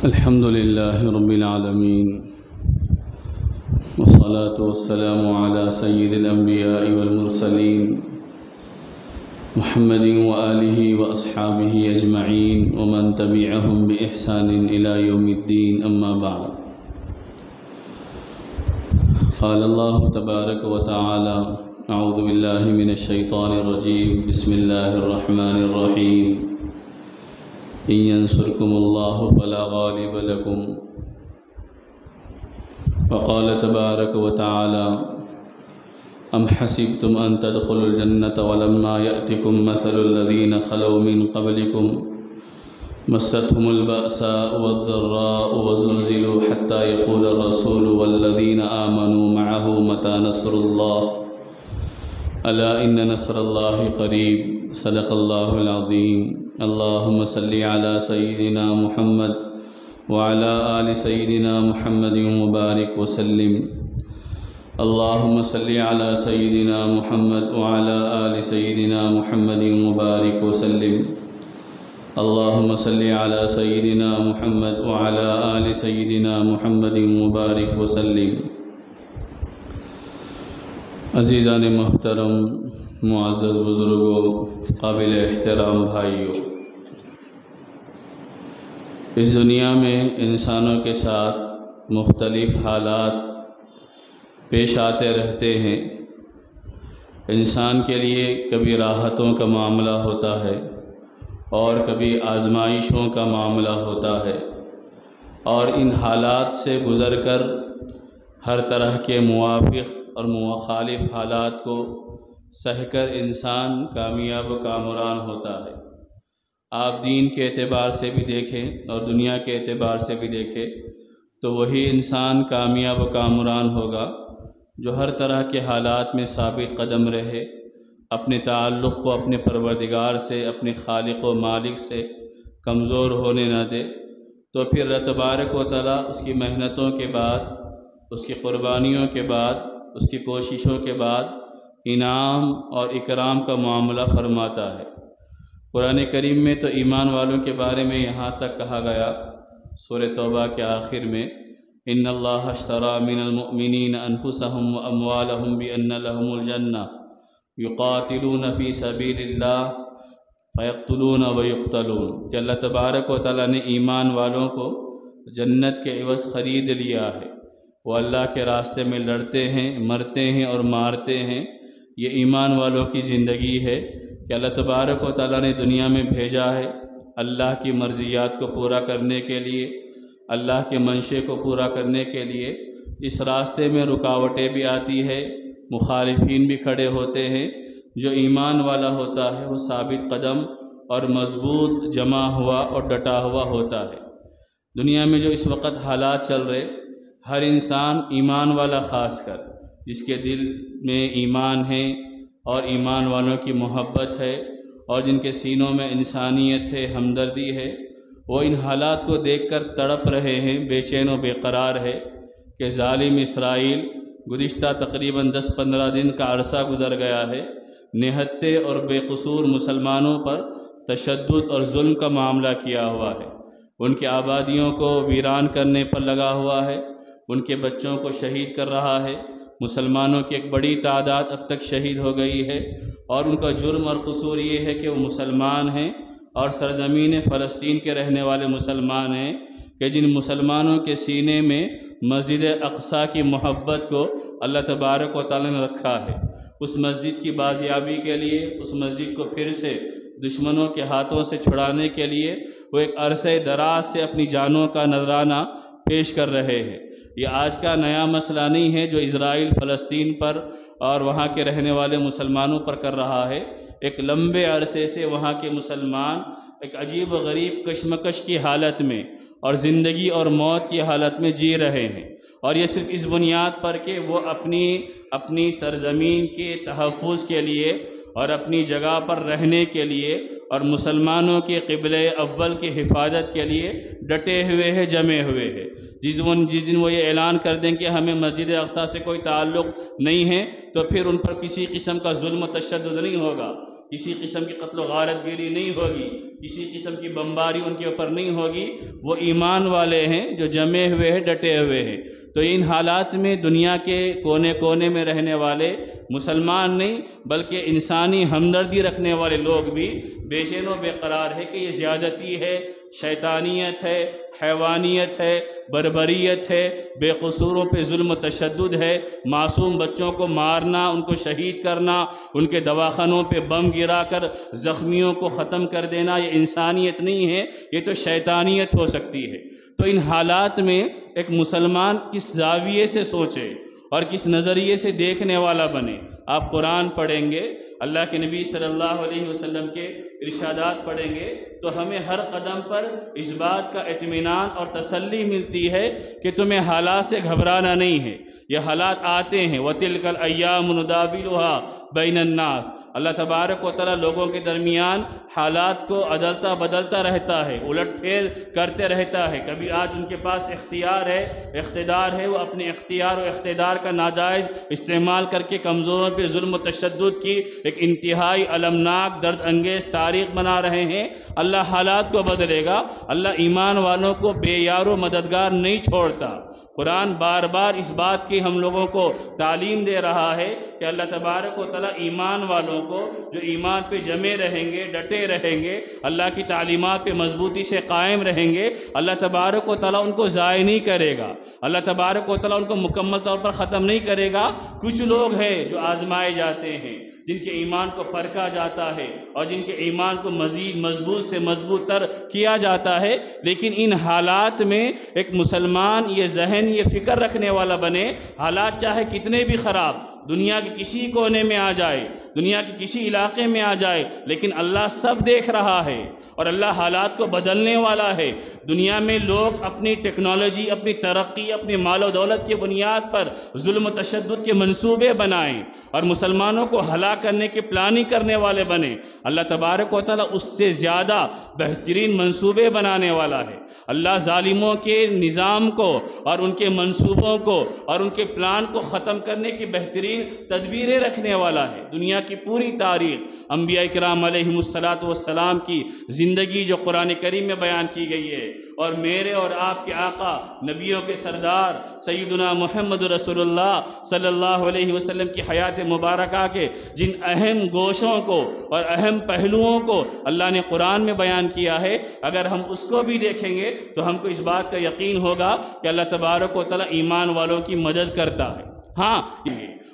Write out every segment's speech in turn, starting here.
الحمد لله رب العالمين والصلاة والسلام على سيد الأنبياء والمرسلين محمد وآله وأصحابه أجمعين ومن تبعهم بإحسان إلى يوم الدين. أما بعد، قال الله تبارك وتعالى: أعوذ بالله من الشيطان الرجيم. بسم الله الرحمن الرحيم. إن ينصركم الله فلا غالب لكم. وقال تبارك وتعالى: أم حسبتم أن تدخلوا الجنة ولما يأتكم مثل الذين خلوا من قبلكم مستهم البأساء والضراء وزلزلوا حتى يقول الرسول والذين آمنوا معه متى نصر الله ألا إن نصر الله قريب. صدق الله العظيم. اللهم صل على سيدنا محمد وعلى آل سيدنا محمد وبارك وسلم. اللهم صل على سيدنا محمد وعلى آل سيدنا محمد وبارك وسلم. اللهم صل على سيدنا محمد وعلى آل سيدنا محمد وبارك وسلم. عزیزان محترم، معزز بزرگوں، قابل احترام بھائیوں، اس دنیا میں انسانوں کے ساتھ مختلف حالات پیش آتے رہتے ہیں. انسان کے لیے کبھی راحتوں کا معاملہ ہوتا ہے اور کبھی آزمائشوں کا معاملہ ہوتا ہے، اور ان حالات سے گزر کر ہر طرح کے موافق اور مخالف حالات کو سہ کر انسان کامیاب و کامران ہوتا ہے. آپ دین کے اعتبار سے بھی دیکھیں اور دنیا کے اعتبار سے بھی دیکھیں تو وہی انسان کامیاب و کامران ہوگا جو ہر طرح کے حالات میں ثابت قدم رہے، اپنے تعلق کو اپنے پروردگار سے، اپنے خالق و مالک سے کمزور ہونے نہ دے. تو پھر اللہ تبارک و تعالیٰ اس کی محنتوں کے بعد، اس کی قربانیوں کے بعد، اس کی کوششوں کے بعد انعام اور اکرام کا معاملہ فرماتا ہے. قرآن کریم میں تو ایمان والوں کے بارے میں یہاں تک کہا گیا سورہ توبہ کے آخر میں: ان اللہ اشتری من المؤمنین انفسهم واموالهم بان لهم الجنہ یقاتلون فی سبیل اللہ فیقتلون ویقتلون، کہ اللہ تبارک و تعالیٰ نے ایمان والوں کو جنت کے عوض خرید لیا ہے. وہ اللہ کے راستے میں لڑتے ہیں، مرتے ہیں اور مارتے ہیں. یہ ایمان والوں کی زندگی ہے کہ اللہ تبارک و تعالیٰ نے دنیا میں بھیجا ہے اللہ کی مرضیات کو پورا کرنے کے لیے، اللہ کے منشے کو پورا کرنے کے لیے. اس راستے میں رکاوٹیں بھی آتی ہے، مخالفین بھی کھڑے ہوتے ہیں. جو ایمان والا ہوتا ہے وہ ثابت قدم اور مضبوط جمع ہوا اور ڈٹا ہوا ہوتا ہے. دنیا میں جو اس وقت حالات چل رہے، ہر انسان ایمان والا خاص کر جس کے دل میں ایمان ہے اور ایمان والوں کی محبت ہے اور جن کے سینوں میں انسانیت ہے، ہمدردی ہے، وہ ان حالات کو دیکھ کر تڑپ رہے ہیں، بے چین و بے قرار ہے کہ ظالم اسرائیل گزشتہ تقریباً 10-15 دن کا عرصہ گزر گیا ہے، نہتے اور بے قصور مسلمانوں پر تشدد اور ظلم کا معاملہ کیا ہوا ہے. ان کی آبادیوں کو ویران کرنے پر لگا ہوا ہے، ان کے بچوں کو شہید کر رہا ہے. مسلمانوں کی ایک بڑی تعداد اب تک شہید ہو گئی ہے، اور ان کا جرم اور قصور یہ ہے کہ وہ مسلمان ہیں اور سرزمین فلسطین کے رہنے والے مسلمان ہیں، کہ جن مسلمانوں کے سینے میں مسجد اقصیٰ کی محبت کو اللہ تبارک و تعالیٰ نے رکھا ہے. اس مسجد کی بازیابی کے لیے، اس مسجد کو پھر سے دشمنوں کے ہاتھوں سے چھڑانے کے لیے وہ ایک عرصہ دراز سے اپنی جانوں کا نذرانہ پیش کر رہے ہیں. یہ آج کا نیا مسئلہ نہیں ہے جو اسرائیل فلسطین پر اور وہاں کے رہنے والے مسلمانوں پر کر رہا ہے. ایک لمبے عرصے سے وہاں کے مسلمان ایک عجیب و غریب کشمکش کی حالت میں اور زندگی اور موت کی حالت میں جی رہے ہیں، اور یہ صرف اس بنیاد پر کہ وہ اپنی سرزمین کے تحفظ کے لیے اور اپنی جگہ پر رہنے کے لیے اور مسلمانوں کے قبلہ اول کی حفاظت کے لیے ڈٹے ہوئے ہیں، جمے ہوئے ہیں. جس دن وہ یہ اعلان کر دیں کہ ہمیں مسجد اقصیٰ سے کوئی تعلق نہیں ہے تو پھر ان پر کسی قسم کا ظلم و تشدد نہیں ہوگا، کسی قسم کی قتل و غارت گیری نہیں ہوگی، کسی قسم کی بمباری ان کے اوپر نہیں ہوگی، وہ ایمان والے ہیں جو جمے ہوئے ہیں، ڈٹے ہوئے ہیں۔ تو ان حالات میں دنیا کے کونے کونے میں رہنے والے مسلمان نہیں بلکہ انسانی ہمدردی رکھنے والے لوگ بھی بے چین و بے قرار ہے کہ یہ زیادتی ہے، شیطانیت ہے، حیوانیت ہے، بربریت ہے، بے قصوروں پہ ظلم و تشدد ہے، معصوم بچوں کو مارنا، ان کو شہید کرنا، ان کے دواخانوں پہ بم گرا کر زخمیوں کو ختم کر دینا، یہ انسانیت نہیں ہے، یہ تو شیطانیت ہو سکتی ہے۔ تو ان حالات میں ایک مسلمان کس زاویے سے سوچے اور کس نظریے سے دیکھنے والا بنے۔ آپ قرآن پڑھیں گے، اللہ کے نبی صلی اللہ علیہ وسلم کے ارشادات پڑھیں گے تو ہمیں ہر قدم پر اس بات کا اطمینان اور تسلی ملتی ہے کہ تمہیں حالات سے گھبرانا نہیں ہے۔ یہ حالات آتے ہیں، وَتِلْكَ الْأَيَّامُ نُدَاوِلُهَا بَيْنَ النَّاسِ، اللہ تبارک و تعالیٰ لوگوں کے درمیان حالات کو عدلتا بدلتا رہتا ہے، الٹ پھیر کرتے رہتا ہے۔ کبھی آج ان کے پاس اختیار ہے، اقتدار ہے، وہ اپنے اختیار و اقتدار کا ناجائز استعمال کر کے کمزوروں پہ ظلم و تشدد کی ایک انتہائی المناک درد انگیز تاریخ بنا رہے ہیں۔ اللہ حالات کو بدلے گا، اللہ ایمان والوں کو بے یار و مددگار نہیں چھوڑتا۔ قرآن بار بار اس بات کی ہم لوگوں کو تعلیم دے رہا ہے کہ اللہ تبارک و تعالیٰ ایمان والوں کو جو ایمان پہ جمے رہیں گے، ڈٹے رہیں گے، اللہ کی تعلیمات پہ مضبوطی سے قائم رہیں گے، اللہ تبارک و تعالیٰ ان کو ضائع نہیں کرے گا، اللہ تبارک و تعالیٰ ان کو مکمل طور پر ختم نہیں کرے گا۔ کچھ لوگ ہیں جو آزمائے جاتے ہیں، جن کے ایمان کو پرکھا جاتا ہے اور جن کے ایمان کو مزید مضبوط سے مضبوط تر کیا جاتا ہے، لیکن ان حالات میں ایک مسلمان یہ ذہن یہ فکر رکھنے والا بنے، حالات چاہے کتنے بھی خراب دنیا کے کسی کونے میں آ جائے، دنیا کے کسی علاقے میں آ جائے، لیکن اللہ سب دیکھ رہا ہے اور اللہ حالات کو بدلنے والا ہے۔ دنیا میں لوگ اپنی ٹیکنالوجی، اپنی ترقی، اپنی مال و دولت کی بنیاد پر ظلم و تشدد کے منصوبے بنائیں اور مسلمانوں کو ہلاک کرنے کی پلاننگ کرنے والے بنیں، اللہ تبارک و تعالیٰ اس سے زیادہ بہترین منصوبے بنانے والا ہے۔ اللہ ظالموں کے نظام کو اور ان کے منصوبوں کو اور ان کے پلان کو ختم کرنے کی بہترین تدبیریں رکھنے والا ہے۔ دنیا کی پوری تاریخ انبیاء کرام علیہم السلام کی زندگی جو قرآن کریم میں بیان کی گئی ہے، اور میرے اور آپ کے آقا نبیوں کے سردار سیدنا محمد رسول اللہ صلی اللہ علیہ وسلم کی حیات مبارکہ کے جن اہم گوشوں کو اور اہم پہلوؤں کو اللہ نے قرآن میں بیان کیا ہے، اگر ہم اس کو بھی دیکھیں گے تو ہم کو اس بات کا یقین ہوگا کہ اللہ تبارک و تعالیٰ ایمان والوں کی مدد کرتا ہے۔ ہاں،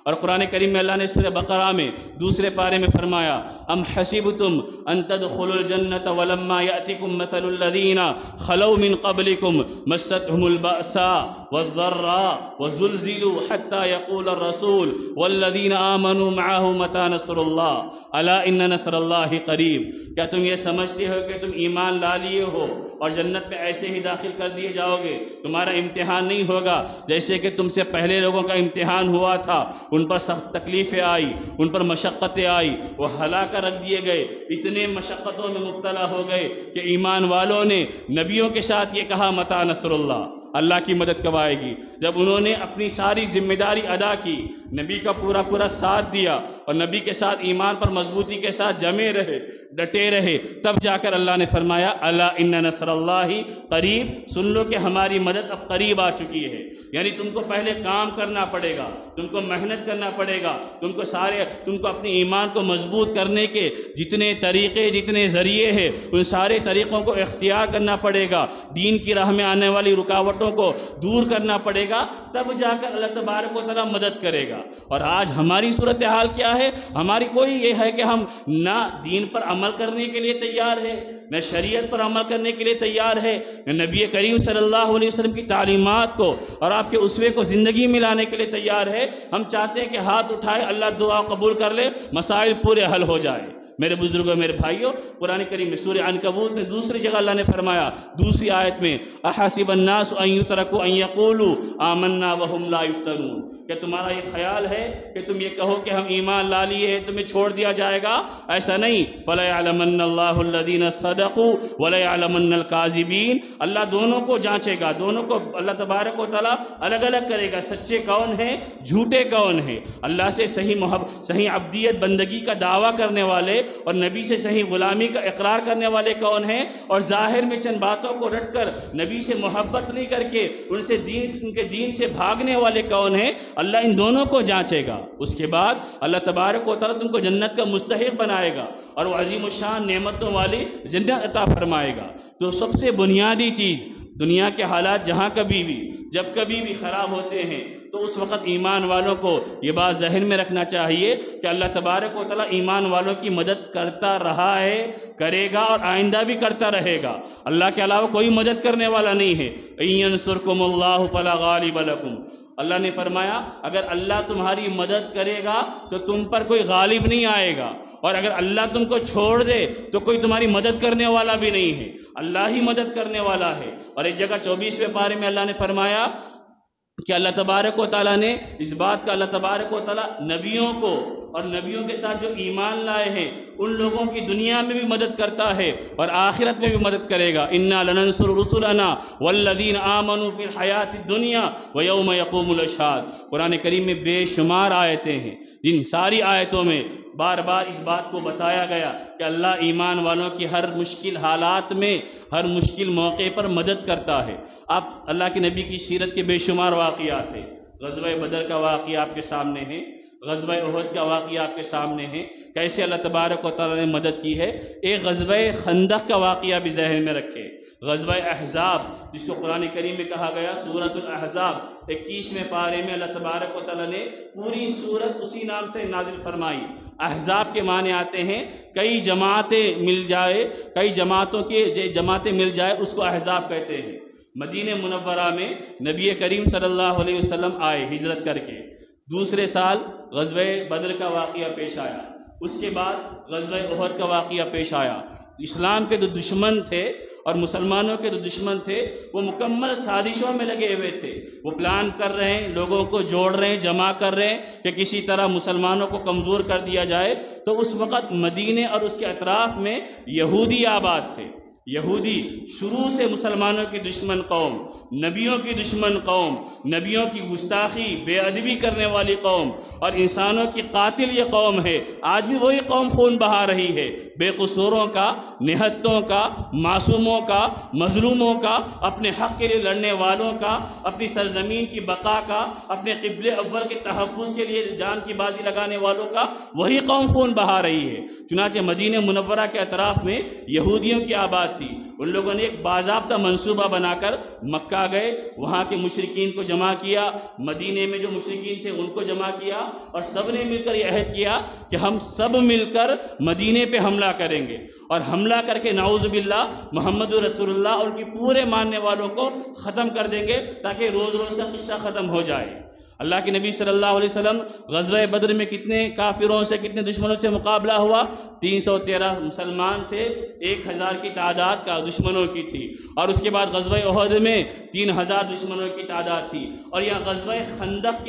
اور قرآن کریم میں اللہ نے سورہ بقرہ میں دوسرے پارے میں فرمایا، ام حسبتم ان تدخلوا الجنة ولما يأتكم مثل الذين خلوا من قبلكم مستهم البأساء والضراء وزلزلوا حتى يقول الرسول والذين آمنوا معه متى نصر الله الا ان نصر اللہ قریب۔ کیا تم یہ سمجھتے ہو کہ تم ایمان لا لیے ہو اور جنت میں ایسے ہی داخل کر دیے جاؤ گے؟ تمہارا امتحان نہیں ہوگا جیسے کہ تم سے پہلے لوگوں کا امتحان ہوا تھا، ان پر سخت تکلیفیں آئی، ان پر مشقتیں آئی، وہ ہلاک کر رکھ دیے گئے، اتنے مشقتوں میں مبتلا ہو گئے کہ ایمان والوں نے نبیوں کے ساتھ یہ کہا متى نصر اللہ، اللہ کی مدد کب آئے گی؟ جب انہوں نے اپنی ساری ذمہ داری ادا کی، نبی کا پورا ساتھ دیا اور نبی کے ساتھ ایمان پر مضبوطی کے ساتھ جمے رہے، ڈٹے رہے، تب جا کر اللہ نے فرمایا الا ان نصر اللہ قریب، سن لو کہ ہماری مدد اب قریب آ چکی ہے۔ یعنی تم کو پہلے کام کرنا پڑے گا، تم کو محنت کرنا پڑے گا، تم کو اپنے ایمان کو مضبوط کرنے کے جتنے طریقے، جتنے ذریعے ہیں، ان سارے طریقوں کو اختیار کرنا پڑے گا، دین کی راہ میں آنے والی رکاوٹوں کو دور کرنا پڑے گا، تب جا کر اللہ تبارک و تعالیٰ مدد کرے گا۔ اور آج ہماری صورتحال کیا ہے؟ ہماری کوئی یہ ہے کہ ہم نہ دین پر عمل کرنے کے لیے تیار ہے، نہ شریعت پر عمل کرنے کے لیے تیار ہے، نہ نبی کریم صلی اللہ علیہ وسلم کی تعلیمات کو اور آپ کے اسوے کو زندگی میں لانے کے لیے تیار ہے۔ ہم چاہتے ہیں کہ ہاتھ اٹھائے، اللہ دعا قبول کر لے، مسائل پورے حل ہو جائے۔ میرے بزرگوں، میرے بھائیوں، قرآن کریم میں سورہ عنکبوت میں دوسری جگہ اللہ نے فرمایا، دوسری آیت میں، احسب الناس ان یترکوا ان یقولوا آمنا وهم لا یفتنون، کہ تمہارا یہ خیال ہے کہ تم یہ کہو کہ ہم ایمان لا لیے ہیں تمہیں چھوڑ دیا جائے گا؟ ایسا نہیں۔ فَلَيَعْلَمَنَّ اللَّهُ الَّذِينَ صَدَقُوا وَلَيَعْلَمَنَّ الْكَاذِبِينَ۔ اللہ دونوں کو جانچے گا، دونوں کو اللہ تبارک و تعالیٰ الگ الگ کرے گا، سچے کون ہیں جھوٹے کون ہیں، اللہ سے صحیح عبدیت بندگی کا دعویٰ کرنے والے اور نبی سے صحیح غلامی کا اقرار کرنے والے کون ہیں، اور ظاہر میں چند باتوں کو رٹ کر نبی سے محبت نہیں کر کے ان کے دین سے بھاگنے والے کون ہیں۔ اللہ ان دونوں کو جانچے گا، اس کے بعد اللہ تبارک و تعالیٰ تم کو جنت کا مستحق بنائے گا اور وہ عظیم الشان نعمتوں والی جنت عطا فرمائے گا۔ تو سب سے بنیادی چیز دنیا کے حالات جب کبھی بھی خراب ہوتے ہیں تو اس وقت ایمان والوں کو یہ بات ذہن میں رکھنا چاہیے کہ اللہ تبارک و تعالیٰ ایمان والوں کی مدد کرتا رہا ہے، کرے گا اور آئندہ بھی کرتا رہے گا۔ اللہ کے علاوہ کوئی مدد کرنے والا نہیں ہے۔ إِن يَنْصُرْكُمُ اللَّهُ فَلَا غَالِبَ لَكُمْ۔ اللہ نے فرمایا اگر اللہ تمہاری مدد کرے گا تو تم پر کوئی غالب نہیں آئے گا، اور اگر اللہ تم کو چھوڑ دے تو کوئی تمہاری مدد کرنے والا بھی نہیں ہے، اللہ ہی مدد کرنے والا ہے۔ اور ایک جگہ 24ویں پارے میں اللہ نے فرمایا کہ اللہ تبارک و تعالیٰ نے اس بات کا، اللہ تبارک و تعالیٰ نبیوں کو اور نبیوں کے ساتھ جو ایمان لائے ہیں ان لوگوں کی دنیا میں بھی مدد کرتا ہے اور آخرت میں بھی مدد کرے گا۔ اِنَّا لَنَنْصُرُ رُسُلَنَا وَالَّذِينَ آمَنُوا فِي الْحَيَاةِ الدُّنْيَا وَيَوْمَ يَقُومُ الْأَشْهَادُ۔ قرآن کریم میں بے شمار آیتیں ہیں، جن ساری آیتوں میں بار بار اس بات کو بتایا گیا کہ اللہ ایمان والوں کی ہر مشکل حالات میں، ہر مشکل موقع پر مدد کرتا ہے۔ آپ اللہ کے نبی کی سیرت کے بے شمار واقعات ہیں، غزوہ بدر کا واقعہ آپ کے سامنے ہے، غزوہ احد کا واقعہ آپ کے سامنے ہے، کیسے اللہ تبارک و تعالیٰ نے مدد کی ہے۔ ایک غزوہ خندق کا واقعہ بھی ذہن میں رکھے، غزوہ احزاب جس کو قرآن کریم میں کہا گیا سورۃ الاحزاب، 21ویں پارے میں اللہ تبارک و تعالیٰ نے پوری سورت اسی نام سے نازل فرمائی۔ احزاب کے معنی آتے ہیں کئی جماعتیں مل جائے، کئی جماعتوں کے جماعتیں مل جائے، اس کو احزاب کہتے ہیں۔ مدینہ منورہ میں نبی کریم صلی اللہ علیہ وسلم آئے ہجرت کر کے، دوسرے سال غزوہ بدر کا واقعہ پیش آیا، اس کے بعد غزوہ احد کا واقعہ پیش آیا۔ اسلام کے جو دشمن تھے اور مسلمانوں کے جو دشمن تھے وہ مکمل سازشوں میں لگے ہوئے تھے، وہ پلان کر رہے ہیں، لوگوں کو جوڑ رہے ہیں، جمع کر رہے ہیں کہ کسی طرح مسلمانوں کو کمزور کر دیا جائے۔ تو اس وقت مدینے اور اس کے اطراف میں یہودی آباد تھے۔ یہودی شروع سے مسلمانوں کی دشمن قوم، نبیوں کی دشمن قوم، نبیوں کی گستاخی بے ادبی کرنے والی قوم اور انسانوں کی قاتل یہ قوم ہے۔ آج بھی وہی قوم خون بہا رہی ہے، بے قصوروں کا، نہتوں کا، معصوموں کا، مظلوموں کا، اپنے حق کے لیے لڑنے والوں کا، اپنی سرزمین کی بقا کا، اپنے قبلے اول کے تحفظ کے لیے جان کی بازی لگانے والوں کا وہی قوم خون بہا رہی ہے۔ چنانچہ مدینہ منورہ کے اطراف میں یہودیوں کی آباد تھی، ان لوگوں نے ایک باضابطہ منصوبہ بنا کر مکہ گئے، وہاں کے مشرکین کو جمع کیا، مدینے میں جو مشرکین تھے ان کو جمع کیا، اور سب نے مل کر یہ عہد کیا کہ ہم سب مل کر مدینے پہ حملہ کریں گے، اور حملہ کر کے نعوذ باللہ محمد رسول اللہ اور ان کی پورے ماننے والوں کو ختم کر دیں گے، تاکہ روز روز کا قصہ ختم ہو جائے۔ اللہ کے نبی صلی اللہ علیہ وسلم غزوہ بدر میں کتنے کافروں سے، کتنے دشمنوں سے مقابلہ ہوا؟ 313 مسلمان تھے، 1000 کی تعداد کا دشمنوں کی تھی، اور اس کے بعد غزوہ احد میں 3000 دشمنوں کی تعداد تھی، اور یہ غزوہ خندق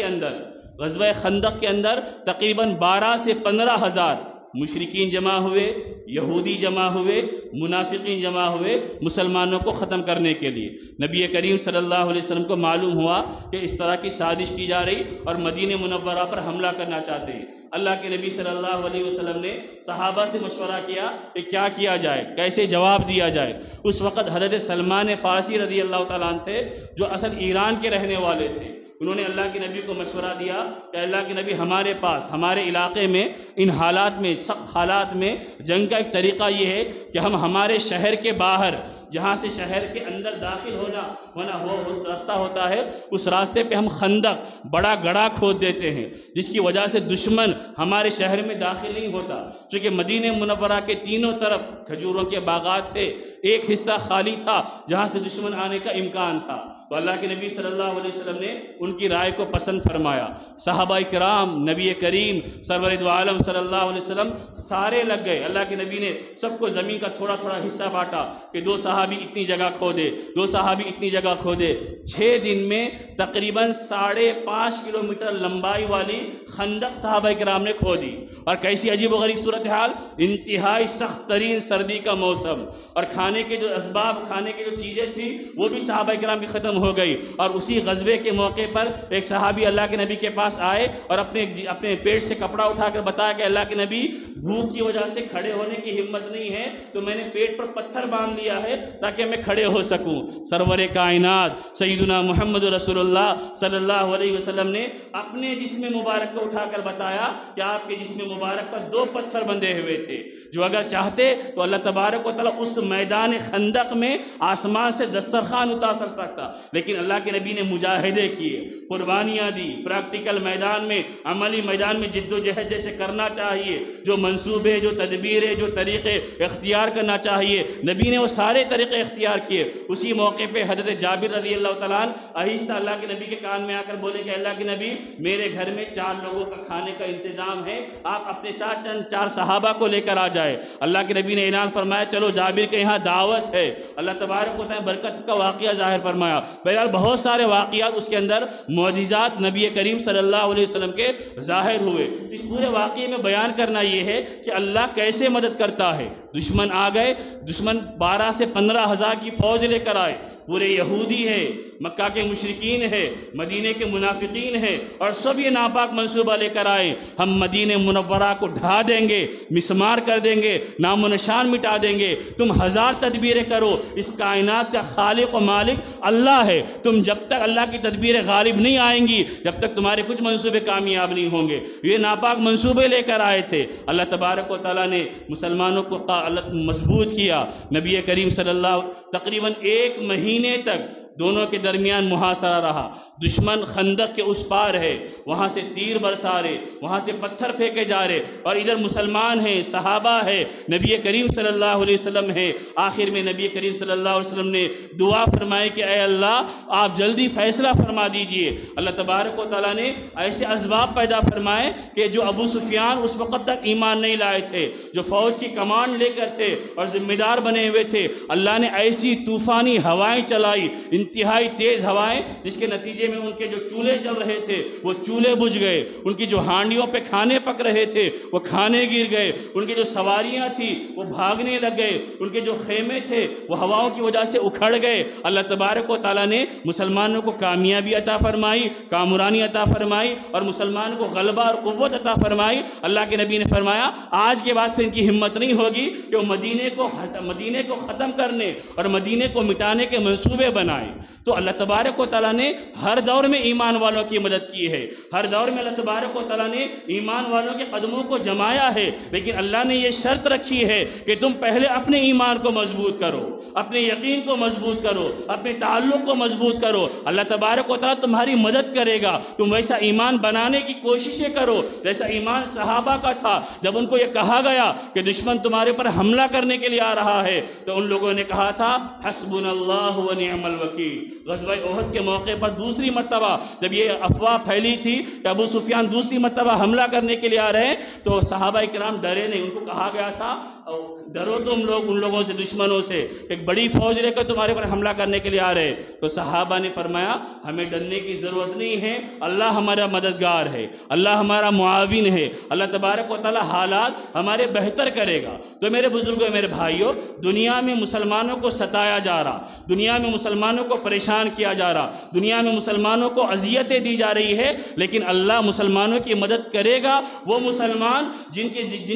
کے اندر تقریباً 12 سے 15,000 مشرکین جمع ہوئے، یہودی جمع ہوئے، منافقین جمع ہوئے مسلمانوں کو ختم کرنے کے لیے۔ نبی کریم صلی اللہ علیہ وسلم کو معلوم ہوا کہ اس طرح کی سازش کی جا رہی اور مدینہ منورہ پر حملہ کرنا چاہتے ہیں۔ اللہ کے نبی صلی اللہ علیہ وسلم نے صحابہ سے مشورہ کیا کہ کیا کیا جائے، کیسے جواب دیا جائے۔ اس وقت حضرت سلمان فارسی رضی اللہ تعالیٰ عنہ تھے، جو اصل ایران کے رہنے والے تھے۔ انہوں نے اللہ کے نبی کو مشورہ دیا کہ اللہ کے نبی ہمارے پاس، ہمارے علاقے میں ان حالات میں، سخت حالات میں جنگ کا ایک طریقہ یہ ہے کہ ہم ہمارے شہر کے باہر، جہاں سے شہر کے اندر داخل ہونا وہ راستہ ہوتا ہے، اس راستے پہ ہم خندق، بڑا گڑھا کھود دیتے ہیں، جس کی وجہ سے دشمن ہمارے شہر میں داخل نہیں ہوتا۔ چونکہ مدینہ منورہ کے تینوں طرف کھجوروں کے باغات تھے، ایک حصہ خالی تھا جہاں سے دشمن آنے کا امکان تھا۔ تو اللہ کے نبی صلی اللہ علیہ وسلم نے ان کی رائے کو پسند فرمایا۔ صحابہ کرام، نبی کریم سرور دو عالم صلی اللہ علیہ وسلم سارے لگ گئے۔ اللہ کے نبی نے سب کو زمین کا تھوڑا تھوڑا حصہ بانٹا، کہ 2 صحابی اتنی جگہ کھو دے، 2 صحابی اتنی جگہ کھو دے۔ 6 دن میں تقریباً 5.5 کلومیٹر لمبائی والی خندق صحابہ کرام نے کھو دی۔ اور کیسی عجیب و غریب صورتحال، انتہائی سخت ترین سردی کا موسم، اور کھانے کے جو اسباب، کھانے کی جو چیزیں تھیں وہ بھی صحابہ کرام کی ختم ہو گئی۔ اور اسی غزوے کے موقع پر ایک صحابی اللہ کے نبی کے پاس آئے اور اپنے پیٹ سے کپڑا اٹھا کر بتایا کہ اللہ کے نبی، بھوک کی وجہ سے کھڑے ہونے کی ہمت نہیں ہے تو میں نے پیٹ پر پتھر باندھ لیا ہے تاکہ میں کھڑے ہو سکوں۔ سرور کائنات سیدنا محمد رسول اللہ صلی اللہ علیہ وسلم نے اپنے جسم مبارک کو اٹھا کر بتایا کہ آپ کے جسم مبارک پر 2 پتھر بندھے ہوئے تھے، جو اگر چاہتے تو اللہ تبارک و تعالیٰ اس میدان خندق میں آسمان سے دسترخوان اتار سکتا تھا، لیکن اللہ کے نبی نے مجاہدے کیے، قربانیاں دی۔ پریکٹیکل میدان میں، عملی میدان میں جد و جہد جیسے کرنا چاہیے، جو منصوبے، جو تدبیریں، جو طریقے اختیار کرنا چاہیے، نبی نے وہ سارے طریقے اختیار کیے۔ اسی موقع پہ حضرت جابر رضی اللہ تعالیٰ عنہ آہستہ اللہ کے نبی کے کان میں آ کر بولے کہ اللہ کے نبی، میرے گھر میں 4 لوگوں کا کھانے کا انتظام ہے، آپ اپنے ساتھ چند 4 صحابہ کو لے کر آ جائے۔ اللہ کے نبی نے اعلان فرمایا چلو جابر کے یہاں دعوت ہے۔ اللہ تبارک و تعالیٰ برکت کا واقعہ ظاہر فرمایا۔ بہرحال بہت سارے واقعات اس کے اندر معجزات نبی کریم صلی اللہ علیہ وسلم کے ظاہر ہوئے۔ اس پورے واقعے میں بیان کرنا یہ ہے کہ اللہ کیسے مدد کرتا ہے۔ دشمن آ گئے، دشمن 12 سے 15 ہزار کی فوج لے کر آئے، پورے یہودی ہے، مکہ کے مشرکین ہے، مدینے کے منافقین ہے، اور سب یہ ناپاک منصوبہ لے کر آئے، ہم مدینہ منورہ کو ڈھا دیں گے، مسمار کر دیں گے، نام و نشان مٹا دیں گے۔ تم 1000 تدبیریں کرو، اس کائنات کا خالق و مالک اللہ ہے، تم جب تک اللہ کی تدبیریں غالب نہیں آئیں گی، جب تک تمہارے کچھ منصوبے کامیاب نہیں ہوں گے۔ یہ ناپاک منصوبے لے کر آئے تھے، اللہ تبارک و تعالیٰ نے مسلمانوں کو مضبوط کیا۔ نبی کریم صلی اللہ علیہ وسلم تقریباً 1 مہینے تک دونوں کے درمیان محاصرہ رہا۔ دشمن خندق کے اس پار ہے، وہاں سے تیر برسا رہے، وہاں سے پتھر پھینکے جا رہے، اور ادھر مسلمان ہیں، صحابہ ہے، نبی کریم صلی اللہ علیہ وسلم ہے۔ آخر میں نبی کریم صلی اللہ علیہ وسلم نے دعا فرمائی کہ اے اللہ آپ جلدی فیصلہ فرما دیجئے۔ اللہ تبارک و تعالیٰ نے ایسے اسباب پیدا فرمائے کہ جو ابو سفیان اس وقت تک ایمان نہیں لائے تھے، جو فوج کی کمانڈ لے کر تھے اور ذمہ دار بنے ہوئے تھے، اللہ نے ایسی طوفانی ہوائیں چلائی، انتہائی تیز ہوائیں، جس کے نتیجے میں ان کے جو چولہے جل رہے تھے وہ چولہے بجھ گئے، ان کی جو ہانڈیوں پہ کھانے پک رہے تھے وہ کھانے گر گئے، ان کی جو سواریاں تھیں وہ بھاگنے لگ گئے، ان کے جو خیمے تھے وہ ہواؤں کی وجہ سے اکھڑ گئے۔ اللہ تبارک و تعالیٰ نے مسلمانوں کو کامیابی عطا فرمائی، کامرانی عطا فرمائی، اور مسلمانوں کو غلبہ اور قوت عطا فرمائی۔ اللہ کے نبی نے فرمایا آج کے بعد پھر ان کی ہمت نہیں ہوگی کہ وہ مدینے کو ختم کرنے اور مدینے کو مٹانے کے منصوبے بنائیں۔ تو اللہ تبارک و تعالیٰ نے ہر دور میں ایمان والوں کی مدد کی ہے، ہر دور میں اللہ تبارک و تعالیٰ نے ایمان والوں کے قدموں کو جمایا ہے، لیکن اللہ نے یہ شرط رکھی ہے کہ تم پہلے اپنے ایمان کو مضبوط کرو، اپنے یقین کو مضبوط کرو، اپنے تعلق کو مضبوط کرو۔ اللہ تبارک و تعالیٰ تمہاری مدد کرے گا، تم ویسا ایمان بنانے کی کوششیں کرو جیسا ایمان صحابہ کا تھا۔ جب ان کو یہ کہا گیا کہ دشمن تمہارے پر حملہ کرنے کے لیے آ رہا ہے تو ان لوگوں نے کہا تھا حسبنا اللہ و نعم الوکیل۔ غزوہ احد کے موقع پر دوسری مرتبہ جب یہ افواہ پھیلی تھی کہ ابو سفیان دوسری مرتبہ حملہ کرنے کے لیے آ رہے ہیں تو صحابہ کرام ڈرے نہیں، ان کو کہا گیا تھا ڈرو تم لوگ ان لوگوں سے، دشمنوں سے، ایک بڑی فوج لے کر تمہارے پر حملہ کرنے کے لیے آ رہے۔ تو صحابہ نے فرمایا ہمیں ڈرنے کی ضرورت نہیں ہے، اللہ ہمارا مددگار ہے، اللہ ہمارا معاون ہے، اللہ تبارک و تعالی حالات ہمارے بہتر کرے گا۔ تو میرے بزرگوں، میرے بھائیوں، دنیا میں مسلمانوں کو ستایا جا رہا، دنیا میں مسلمانوں کو پریشان کیا جا رہا، دنیا میں مسلمانوں کو اذیتیں دی جا رہی ہے، لیکن اللہ مسلمانوں کی مدد کرے گا۔ وہ مسلمان جن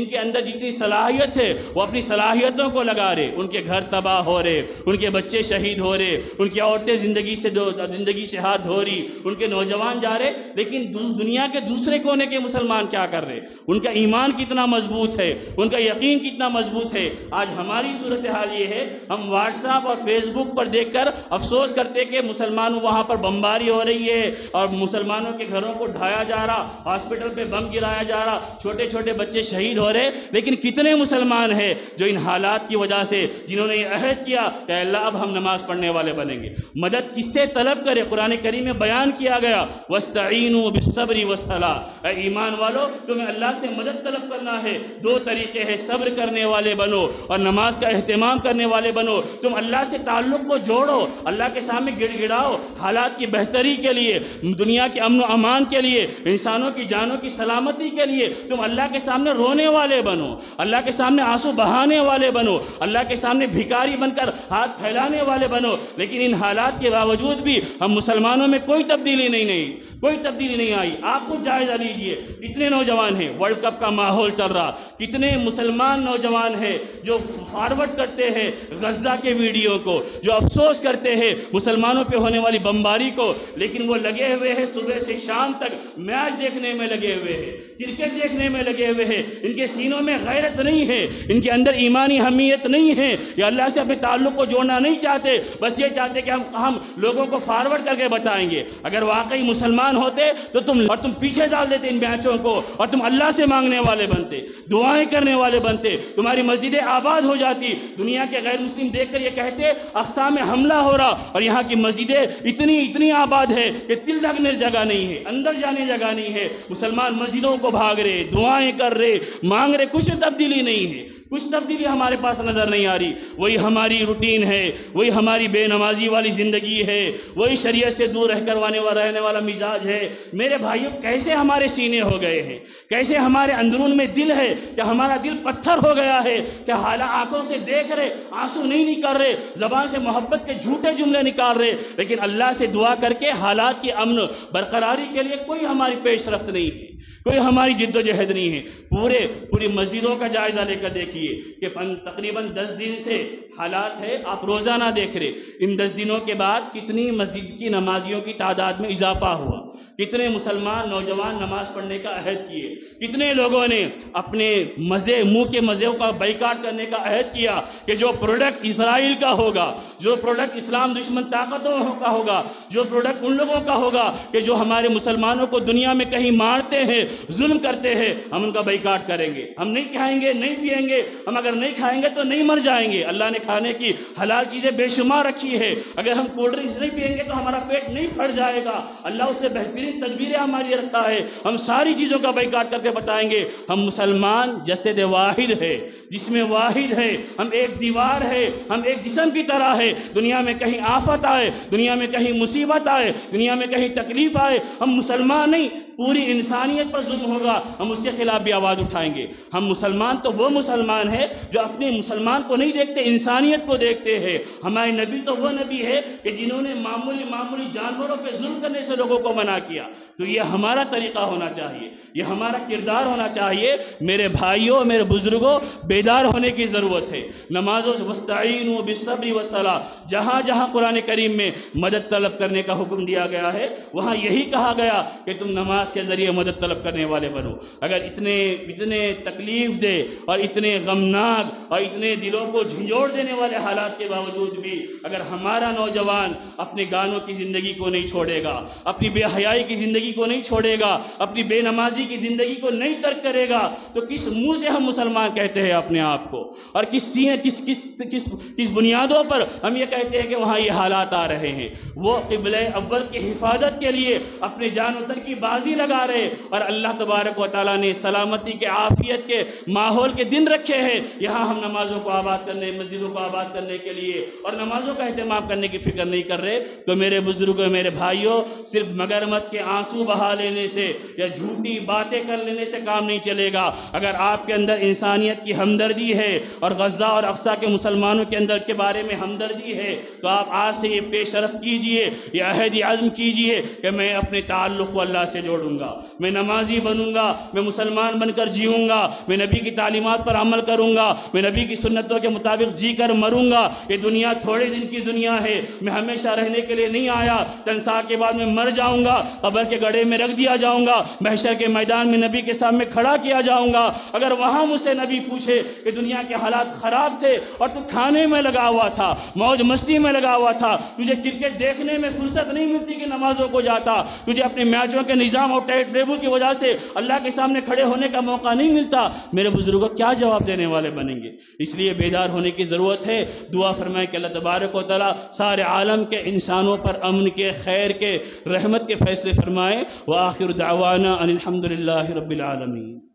کے اندر جتنی صلاحیت ہے وہ اپنی صلاحیتوں کو لگا رہے، ان کے گھر تباہ ہو رہے، ان کے بچے شہید ہو رہے، ان کی عورتیں زندگی سے ہاتھ دھو رہی، ان کے نوجوان جا رہے، لیکن دنیا کے دوسرے کونے کے مسلمان کیا کر رہے؟ ان کا ایمان کتنا مضبوط ہے، ان کا یقین کتنا مضبوط ہے۔ آج ہماری صورتحال یہ ہے، ہم واٹس ایپ اور فیس بک پر دیکھ کر افسوس کرتے کہ مسلمانوں وہاں پر بمباری ہو رہی ہے اور مسلمانوں کے گھروں کو ڈھایا جا رہا، ہاسپٹل پہ بم گرایا جا رہا، چھوٹے چھوٹے بچے شہید ہو رہے، لیکن کتنے مسلمان نوجوان ہے جو ان حالات کی وجہ سے جنہوں نے یہ عہد کیا کہ اللہ اب ہم نماز پڑھنے والے بنیں گے، مدد کس سے طلب کرے؟ قرآن کریم میں بیان کیا گیا وَاسْتَعِینُوا بِالصَّبْرِ وَالصَّلَاةِ، اے ایمان والو تمہیں اللہ سے مدد طلب کرنا ہے، دو طریقے ہیں، صبر کرنے والے بنو اور نماز کا اہتمام کرنے والے بنو۔ تم اللہ سے تعلق کو جوڑو، اللہ کے سامنے گڑ گڑاؤ، حالات کی بہتری کے لیے، دنیا کے امن و امان کے لیے، انسانوں کی جانوں کی سلامتی کے لیے تم اللہ کے سامنے رونے والے بنو، اللہ کے سامنے آنسو بہانے والے بنو، اللہ کے سامنے بھکاری بن کر ہاتھ پھیلانے والے بنو۔ لیکن ان حالات کے باوجود بھی ہم مسلمانوں میں کوئی تبدیلی نہیں آئی۔ آپ خود جائزہ لیجئے، کتنے نوجوان ہیں، ورلڈ کپ کا ماحول چل رہا، کتنے مسلمان نوجوان ہیں جو فارورڈ کرتے ہیں غزہ کے ویڈیو کو، جو افسوس کرتے ہیں مسلمانوں پہ ہونے والی بمباری کو، لیکن وہ لگے ہوئے ہیں صبح سے شام تک میچ دیکھنے میں لگے ہوئے ہیں، کرکٹ دیکھنے میں لگے ہوئے ہیں۔ ان کے سینوں میں غیرت نہیں ہے، ان کے اندر ایمانی حمیت نہیں ہے، یہ اللہ سے اپنے تعلق کو جوڑنا نہیں چاہتے، بس یہ چاہتے کہ ہم لوگوں کو فارورڈ کر کے بتائیں گے۔ اگر واقعی مسلمان ہوتے تو تم پیچھے ڈال دیتے ان میچوں کو اور تم اللہ سے مانگنے والے بنتے، دعائیں کرنے والے بنتے، تمہاری مسجدیں آباد ہو جاتی۔ دنیا کے غیر مسلم دیکھ کر یہ کہتے اقصیٰ میں حملہ ہو رہا اور یہاں کی مسجدیں اتنی آباد ہے کہ تل ڈھکنے جگہ نہیں ہے، اندر جانے جگہ نہیں ہے، مسلمان مسجدوں کو بھاگ رہے، دعائیں کر رہے، مانگ رہے، کچھ تبدیلی نہیں ہے، کچھ تبدیلی ہمارے پاس نظر نہیں آ رہی۔ وہی ہماری روٹین ہے، وہی ہماری بے نمازی والی زندگی ہے، وہی شریعت سے دور رہنے والا مزاج ہے۔ میرے بھائیوں کیسے ہمارے سینے ہو گئے ہیں، کیسے ہمارے اندرون میں دل ہے کہ ہمارا دل پتھر ہو گیا ہے کہ حالہ آنکھوں سے دیکھ رہے، آنسو نہیں نکال رہے، زبان سے محبت کے جھوٹے جملے نکال رہے، لیکن اللہ سے دعا کر کے حالات کی امن برقراری کے لیے کوئی ہماری پیش رفت نہیں ہے، کوئی ہماری جد و جہد نہیں ہے۔ پوری مسجدوں کا جائزہ لے کر دیکھیے کہ تقریباً 10 دن سے حالات ہے، آپ روزانہ دیکھ رہے، ان 10 دنوں کے بعد کتنی مسجد کی نمازیوں کی تعداد میں اضافہ ہوا، کتنے مسلمان نوجوان نماز پڑھنے کا عہد کیے، کتنے لوگوں نے اپنے منہ کے مزے کا بائیکاٹ کرنے کا عہد کیا کہ جو پروڈکٹ اسرائیل کا ہوگا، جو پروڈکٹ اسلام دشمن طاقتوں کا ہوگا، جو پروڈکٹ ان لوگوں کا ہوگا کہ جو ہمارے مسلمانوں کو دنیا میں کہیں مارتے ہیں، ظلم کرتے ہیں، ہم ان کا بائیکاٹ کریں گے، ہم نہیں کھائیں گے، نہیں پیئیں گے، ہم اگر نہیں کھائیں گے تو نہیں مر جائیں گے۔ اللہ نے کھانے کی حلال چیزیں بے شمار رکھی ہے، اگر ہم کولڈ ڈرنکس نہیں پیئیں گے تو ہمارا پیٹ نہیں پھٹ جائے گا، اللہ اس سے بہترین تدبیریں ہمارے لیے رکھا ہے، ہم ساری چیزوں کا بائیکاٹ کر کے بتائیں گے۔ ہم مسلمان جسد واحد ہے، جسم واحد ہے، ہم ایک دیوار ہے، ہم ایک جسم کی طرح ہے، دنیا میں کہیں آفت آئے، دنیا میں کہیں مصیبت آئے، دنیا میں کہیں تکلیف آئے، ہم مسلمان نہیں، پوری انسانیت پر ظلم ہوگا، ہم اس کے خلاف بھی آواز اٹھائیں گے۔ ہم مسلمان تو وہ مسلمان ہے جو اپنے مسلمان کو نہیں دیکھتے، انسانیت کو دیکھتے ہیں۔ ہمارے نبی تو وہ نبی ہے کہ جنہوں نے معمولی جانوروں پہ ظلم کرنے سے لوگوں کو منع کیا۔ تو یہ ہمارا طریقہ ہونا چاہیے، یہ ہمارا کردار ہونا چاہیے۔ میرے بھائیوں، میرے بزرگوں، بیدار ہونے کی ضرورت ہے۔ نمازوں سے وَاسْتَعِینُوا بِالصَّبْرِ وَالصَّلَاةِ، جہاں جہاں قرآن کریم میں مدد طلب کرنے کا حکم دیا گیا ہے وہاں یہی کہا گیا کہ تم نماز کے ذریعے مدد طلب کرنے والے بنو۔ اگر اتنے تکلیف دے اور اتنے غمناک اور اتنے دلوں کو جھنجھوڑ دینے والے حالات کے باوجود بھی اگر ہمارا نوجوان اپنے گانوں کی زندگی کو نہیں چھوڑے گا، اپنی بے حیائی کی زندگی کو نہیں چھوڑے گا، اپنی بے نمازی کی زندگی کو نہیں ترک کرے گا، تو کس منہ سے ہم مسلمان کہتے ہیں اپنے آپ کو، اور کس بنیادوں پر ہم یہ کہتے ہیں کہ وہاں یہ حالات آ رہے ہیں؟ وہ قبلہ اول کی حفاظت کے لیے اپنے جان و تن کی بازی لگا رہے، اور اللہ تبارک و تعالیٰ نے سلامتی کے، عافیت کے ماحول کے دن رکھے ہیں، یہاں ہم نمازوں کو آباد کرنے، مسجدوں کو آباد کرنے کے لیے اور نمازوں کا اہتمام کرنے کی فکر نہیں کر رہے۔ تو میرے بزرگوں، میرے بھائیوں، صرف مگرمت کے آنسو بہا لینے سے یا جھوٹی باتیں کر لینے سے کام نہیں چلے گا۔ اگر آپ کے اندر انسانیت کی ہمدردی ہے اور غزہ اور اقصیٰ کے مسلمانوں کے اندر کے بارے میں ہمدردی ہے تو آپ آج سے یہ پیش رفت کیجئے، یہ عہد عزم کیجئے کہ میں اپنے تعلق کو اللہ سے جوڑوں گا، میں نمازی بنوں گا، میں مسلمان بن کر جیوں گا، میں نبی کی تعلیمات پر عمل کروں گا، میں نبی کی سنتوں کے مطابق جی کر مروں گا۔ یہ دنیا تھوڑے دن کی دنیا ہے، میں ہمیشہ رہنے کے لیے نہیں آیا، چند سال کے بعد میں مر جاؤں گا، قبر کے گڑھے میں رکھ دیا جاؤں گا، محشر کے میدان میں نبی کے سامنے کھڑا کیا جاؤں گا۔ اگر وہاں مجھ سے نبی پوچھے کہ دنیا کے حالات خراب تھے اور تو کھانے میں لگا ہوا تھا، موج مستی میں لگا ہوا تھا، تجھے کرکٹ دیکھنے میں فرصت نہیں ملتی کہ نمازوں کو جاتا، تجھے اپنے میچوں کے نظام اور ٹیٹ ریبو کی وجہ سے اللہ کے سامنے کھڑے ہونے کا موقع نہیں ملتا، میرے بزرگوں کیا جواب دینے والے بنیں گے؟ اس لیے بیدار ہونے کی ضرورت ہے۔ دعا فرمائیں کہ اللہ تبارک و تعالیٰ سارے عالم کے انسانوں پر امن کے، خیر کے، رحمت کے فیصلے فرمائیں۔ وآخر دعوانا ان الحمد للہ رب العالمین۔